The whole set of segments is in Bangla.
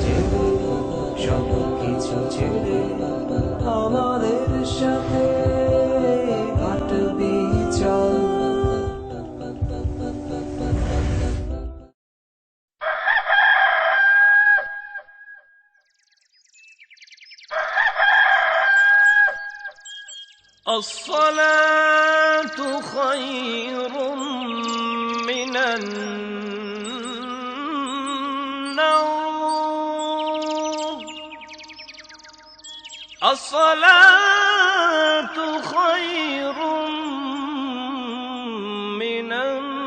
ছেড়ে, সব কিছু ছেড়ে আমাদের সাথে হাঁটবি চল। الصلاة خير من النوم. الصلاة خير من النوم.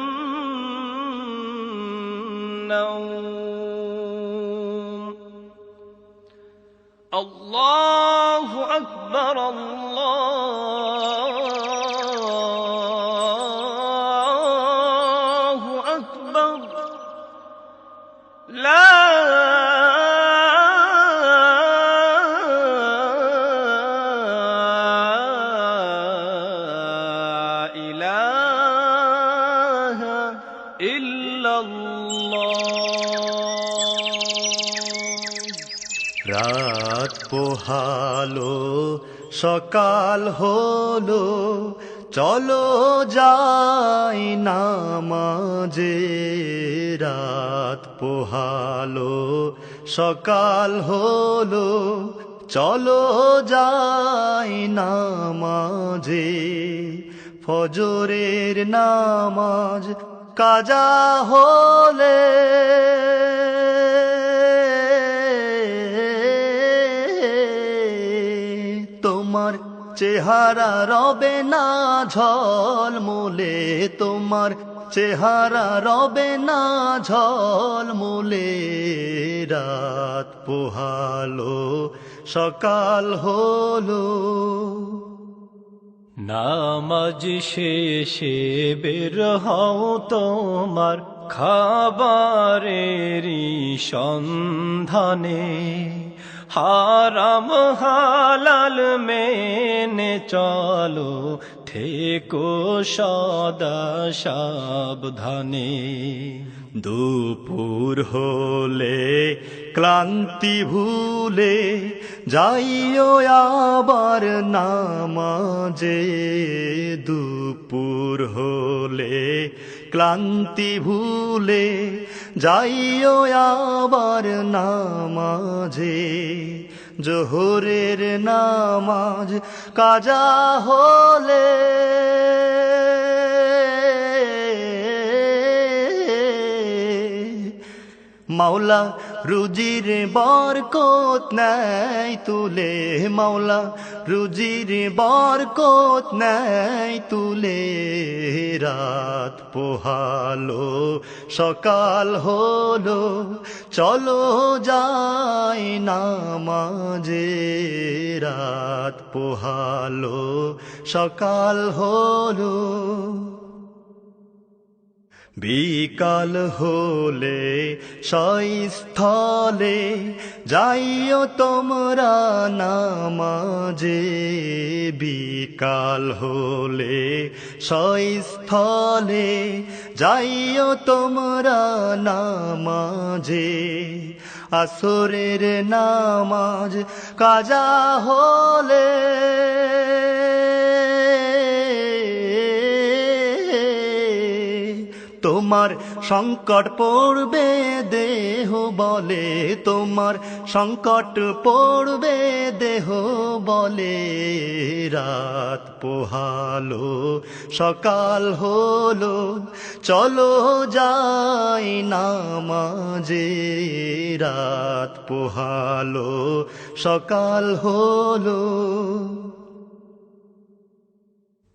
الله أكبر الله أكبر لا إله إلا الله. রাত পোহালো সকাল হলো, চলো যাই নামাজে। রাত পোহালো সকাল হলো, চলো যাই নামাজে। ফজরের নামাজ কাজা হলে তোমার চেহারা রবে না ঝলমলে, তোমার চেহারা রবে না ঝলমলে। রাত পোহালো সকাল হলো। নামাজ শেষে বের হও তোমার খাবারেরই সন্ধানে। হারাম হালাল মেনে চলো, থেকো সদা সাবধানে। দুপুর হলে ক্লান্তি ভুলে যাইও আবার নামাজে। দুপুর হলে ক্লান্তি ভুলে যাইও আবার নামাজে। জোহরের নামাজ কাজা হলে মাওলা রুজির বরকত নেয় তুলে, মাওলা রুজির বরকত নেয় তুলে। রাত পোহালো সকাল হলো, চলো যাই নামাজে। রাত পোহালো সকাল হলো। বিকাল হলে সস্থলে যাইও তোমরা নামাজে। বিকাল হলে সস্থলে যাইও তোমরা নামাজে। আসরের নামাজ কাজা হলে তোমার সংকট পড়বে দেহ বলে, তোমার সংকট পড়বে দেহ বলে। রাত পোহালো সকাল হলো, চলো যাই নামাজে। রাত পোহালো সকাল হলো।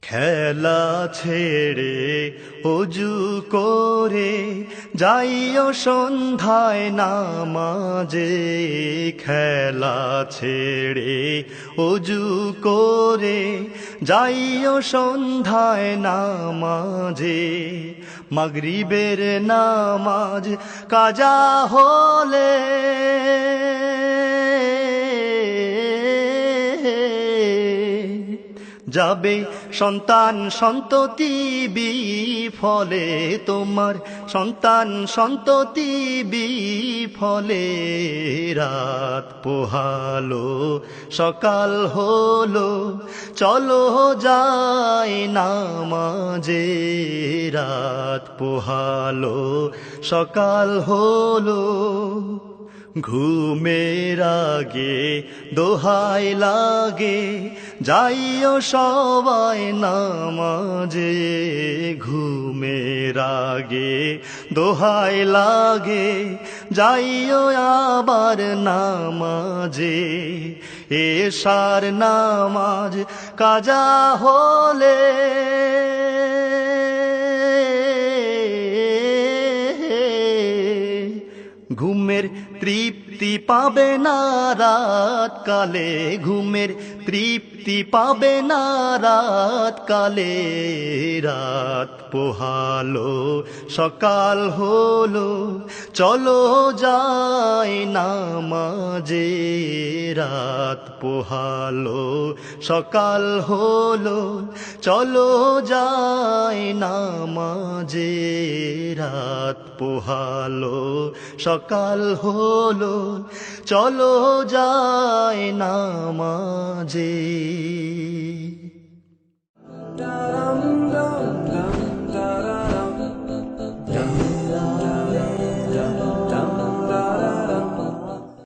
খেলা ছেড়ে অজু করে যাইও সন্ধ্যায় নামাজে। খেলা ছেড়ে অজু করে যাইও সন্ধ্যায় নামাজে। মাগরিবের নামাজ কাজা হলে যাবে সন্তান সন্ততি বিফলে, তোমার সন্তান সন্ততি বিফলে। রাত পোহালো সকাল হলো, চলো যাই নামাজে। রাত পোহালো সকাল হলো, ঘুমের আগে দোহাই লাগে, যাইও সবাই নামাজে। ঘুমের আগে দোহাই লাগে, যাইও আবার নামাজে। এশার নামাজ কাজা হলে ঘুমের তৃপ্তি পাবে না রাত কালে, ঘুমের তৃপ্তি পাবে না রাত কালে। রাত পোহালো সকাল হলো, চলো যাই নামাজে। রাত পোহালো সকাল হলো, চলো যাই নামাজে। রাত পোহালো সকাল হলো, চলো যাই নামাজে। dum dum dum